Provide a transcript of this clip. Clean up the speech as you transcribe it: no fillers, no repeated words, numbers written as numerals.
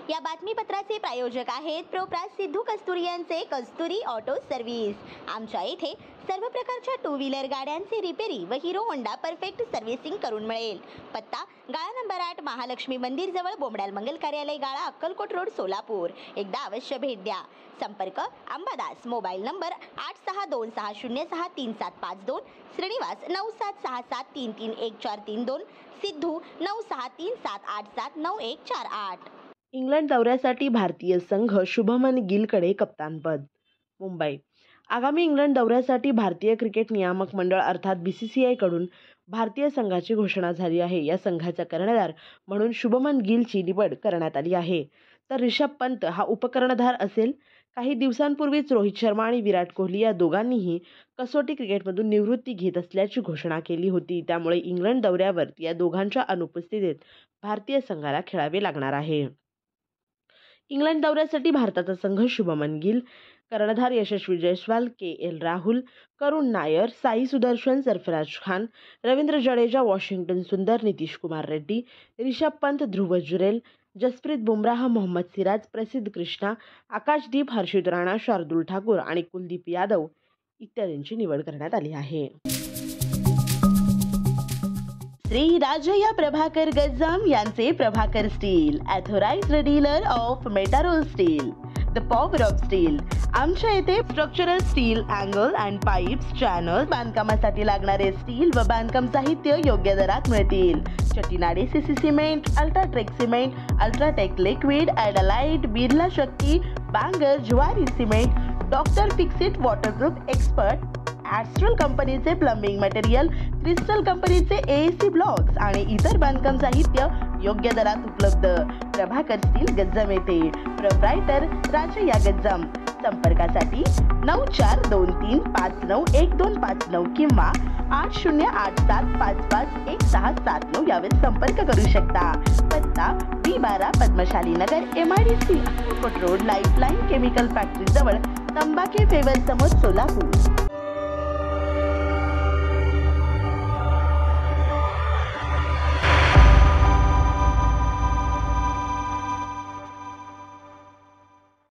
या बातमीपत्राचे प्रायोजक आहेत प्रोप्रास सिद्धू कस्तुरी यांचे कस्तुरी ऑटो सर्व्हिस। आमच्या येथे सर्व प्रकारच्या टू व्हीलर गाड्यांचे रिपेरी व हिरो होंडा परफेक्ट सर्व्हिसिंग करून मिळेल। पत्ता गाळा नंबर 8 महालक्ष्मी मंदिर जवळ बोमडाल मंगल कार्यालय गाळा अक्कलकोट रोड सोलापूर। एकदा अवश्य भेट द्या। संपर्क Ambadas, mobile number 8626063752, Shrinivas 9767331432, Siddhu 9637879148। England दौऱ्यासाठी भारतीय संघ शुभमन गिलकडे कप्तानपद। मुंबई। आगामी इंग्लंड दौऱ्यासाठी भारतीय क्रिकेट नियामक मंडळ अर्थात BCCI कडून भारतीय संघाची घोषणा झाली आहे। या संघाचा कर्णधार म्हणून शुभमन गिलची निवड करण्यात आली आहे, तर ऋषभ पंत हा उपकर्णधार असेल। काही दिवसांपूर्वीच रोहित शर्मा आणि विराट कोहली या दोघांनीही कसोटी क्रिकेटमधून निवृत्ती घेत असल्याची घोषणा केली होती। त्यामुळे इंग्लंड दौऱ्यावर या दोघांच्या अनुपस्थितीत भारतीय संघाला खेळावे लागणार आहे। इंग्लंड दौऱ्यासाठी भारताचा संघ शुभमन गिल, कर्णधार यशस्वी जयस्वाल, KL राहुल, करुण नायर, साई सुदर्शन, सरफराज खान, रवींद्र जडेजा, वॉशिंग्टन सुंदर, नितीश कुमार रेड्डी, ऋषभ पंत, ध्रुव जुरेल, जसप्रीत बुमराह, मोहम्मद सिराज, प्रसिद्ध कृष्णा, आकाशदीप, हर्षित राणा, शार्दुल ठाकूर आणि कुलदीप यादव इत्यादींची निवड करण्यात आली आहे। श्री राजया प्रभाकर गज्जाम यांचे Prabhakar steel, authorised dealer of Metarol steel, the power of steel. आमच्या येथे structural steel, angle and pipes, channel, बांधकामासाठी लागणारे स्टील व बांधकाम साहित्य योग्य दरात मिळतील। Chettinad CC cement, UltraTech cement, UltraTech liquid, Adlite, Birla Shakti, Bangur, Zuari cement, doctor Fixit waterproof expert, Astral कंपनीचे प्लंबिंग मटेरियल, क्रिस्टल कंपनीचे AAC ब्लॉक्स आणि इतर बांधकाम साहित्य योग्य दरात उपलब्ध। प्रभाकर स्टील गज्जाम येथे। प्रोप्रायटर राजया गज्जाम। संपर्कासाठी 9423591259 किंवा 8087551679 यावर संपर्क करू शकता। पत्ता B12 पद्मशाली नगर, MIDC Akkalkot road, lifeline chemical factory जवळ, तंबाखे फेवर समोर, सोलापूर।